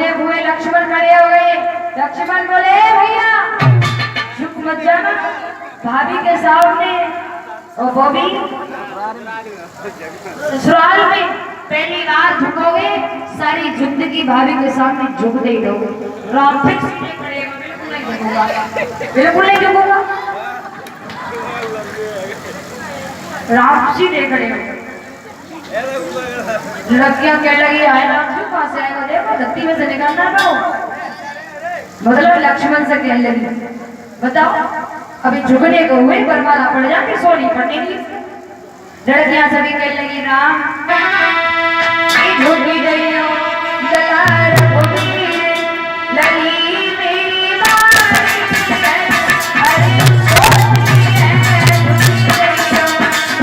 रोते हुए लक्ष्मण खड़े हो गए। लक्ष्मण बोले भैया झुक मत जाना भाभी के सामने, और वो भी ससुराल में पहली बार झुकोगे, सारी जिंदगी भाभी के सामने झुकते ही रहोगे। राम फिर सीधे खड़े हो, बिल्कुल नहीं झुकूंगा, बिल्कुल नहीं झुकूंगा। राम सीधे खड़े हो। लड़कियां कह लगी आए राम क्यों पास से आएगा, देखो धरती में से निकालना पाओ। मतलब लक्ष्मण से कह लगी बताओ अभी झुकने को हुए बर्बाद पड़ जाती सोनी पड़ने की। लड़कियां सभी कह लगी राम झुकी गई हो दलार होगी लगी मेरी बारी, अरे सोनी है झुकी गई हो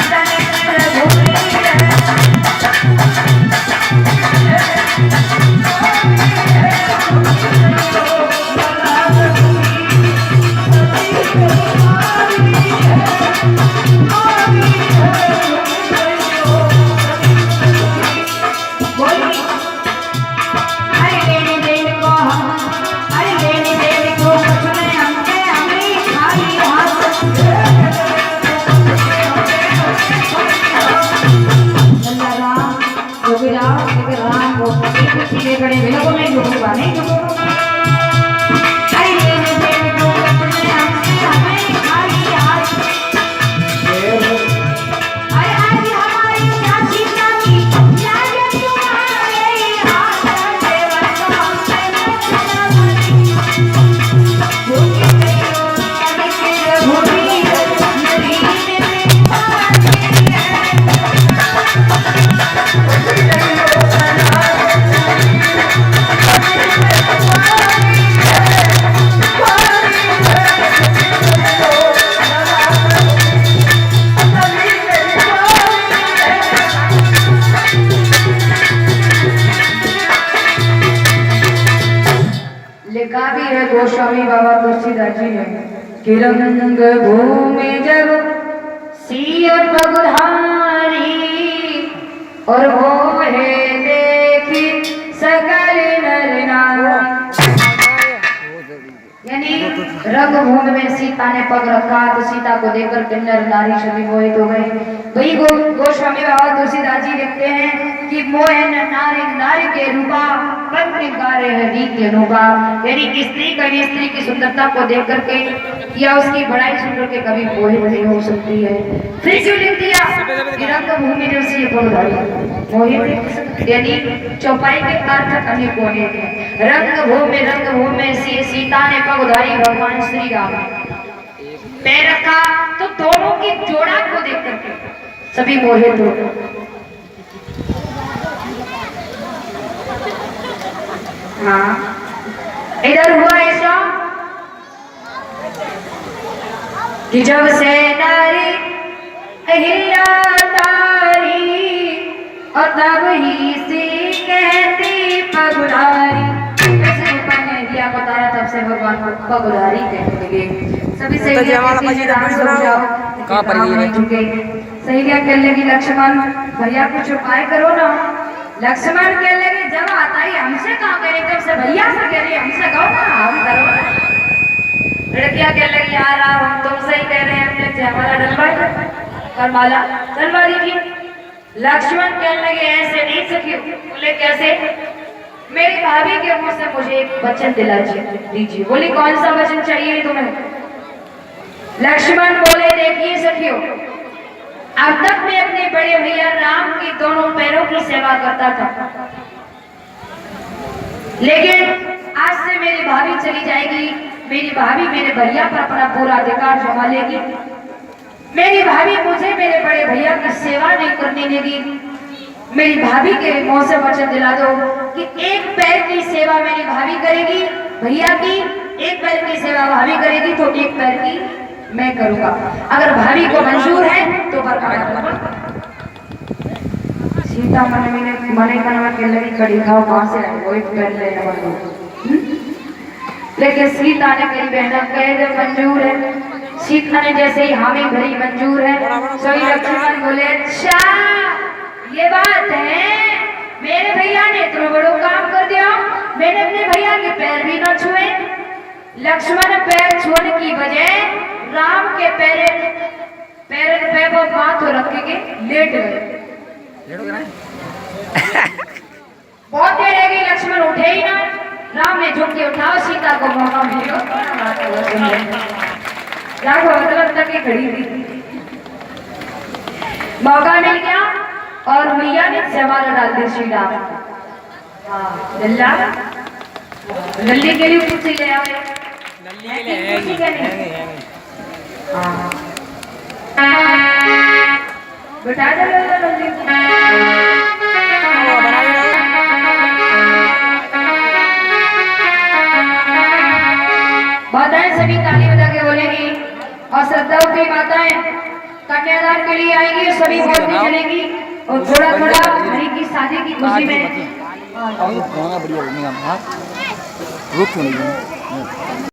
दलार होगी बड़े बिल्कुल नहीं झुकूंगा, नहीं झुकूंगा। गोस्वामी बाबा तुलसीदास जी ने कि रंग भूमि जब सिय पगुधारी और वो है देखी सकल नर नारी, यानी रंगभूमि में सीता ने पग रखा तो सीता को देखकर किन्नर नारी सभी मोहित हो गए। वही गोस्वामी बाबा तुलसीदास जी लिखते हैं कि मोहन नारी नारी के रूपा पंक्ति गारे है रीत के रूपा, यानी स्त्री कभी स्त्री की सुंदरता को देख करके या उसकी बड़ाई सुन करके कभी मोहित नहीं हो सकती है। फिर क्यों लिख दिया कि रंगभूमि जैसी मोहित, यानी चौपाई के अर्थ अनेकों हैं। रंगभूमि सीता ने पग उधारी भगवान श्री राम पैर रखा तो दोनों की जोड़ा को देख करके सभी मोहित हो। हाँ इधर हुआ ऐसा कि जब से नारी अहिल्या तारी और तब ही से कहती पगुधारी, अहिल्या को तारा तब से भगवान को पगुधारी कहने लगे। सभी सहेलियां कहने लगी लक्ष्मण भैया कुछ उपाय करो ना। लक्ष्मण कहने लगे जब आता ही हमसे कहाँ करे, तब से भैया से कह रही हमसे कहो ना, हम करो ना। लड़कियां कहने लगी यार हम तुमसे ही कह रहे हैं, हमने जयमाला डलवाई करमाला डलवा दीजिए। लक्ष्मण कहने लगे ऐसे नहीं सखी, बोले कैसे? मेरी भाभी के मुंह से मुझे एक वचन दिला दीजिए। बोली कौन सा वचन चाहिए तुम्हें? लक्ष्मण बोले देखिए सखियों, अब तक मैं अपने बड़े भैया राम की दोनों पैरों की सेवा करता था, लेकिन आज से मेरी भाभी चली जाएगी, मेरी भाभी मेरे भैया पर अपना पूरा अधिकार जमा लेगी। मेरी भाभी मुझे मेरे बड़े भैया की सेवा नहीं करने देगी। मेरी भाभी के मुंह से वचन दिला दो कि एक पैर की सेवा मेरी भाभी करेगी भैया की, एक पैर की सेवा भाभी करेगी तो एक पैर की मैं करूंगा। अगर भाभी को मंजूर है तो सीता मने के लगी कड़ी खाओ कहां से आए, वो एक पैर लेने वाली। लेकिन सीता ने कही बहना कहे जब मंजूर है, सीता ने जैसे ही हामी भरी मंजूर है, सोई लक्ष्मण बोले अच्छा ये बात है, मेरे भैया ने इतना बड़ा काम कर दिया, मैंने अपने पैर भी न छुए। लक्ष्मण पैर छुअने की बजाय राम के पैर पे वो माथ रख के लेट गए। बहुत देर रह गई, लक्ष्मण उठे ही ना। राम ने झुक के उठाओ, सीता को मौका मिलो। मतलब तक खड़ी थी, मौका मिल गया और मैया ने जमाला डाल दिया श्री राम। हाँ लल्ला, लल्ली के लिए कुछ ले आओ। बिठा दो लल्ली। माताएं सभी ताली बजा के बोलेंगी और श्रद्धाओं की माताएं कन्यादान के लिए आएंगी, सभी बोलती चलेंगी और थोड़ा थोड़ा हरी की शादी की खुशी में।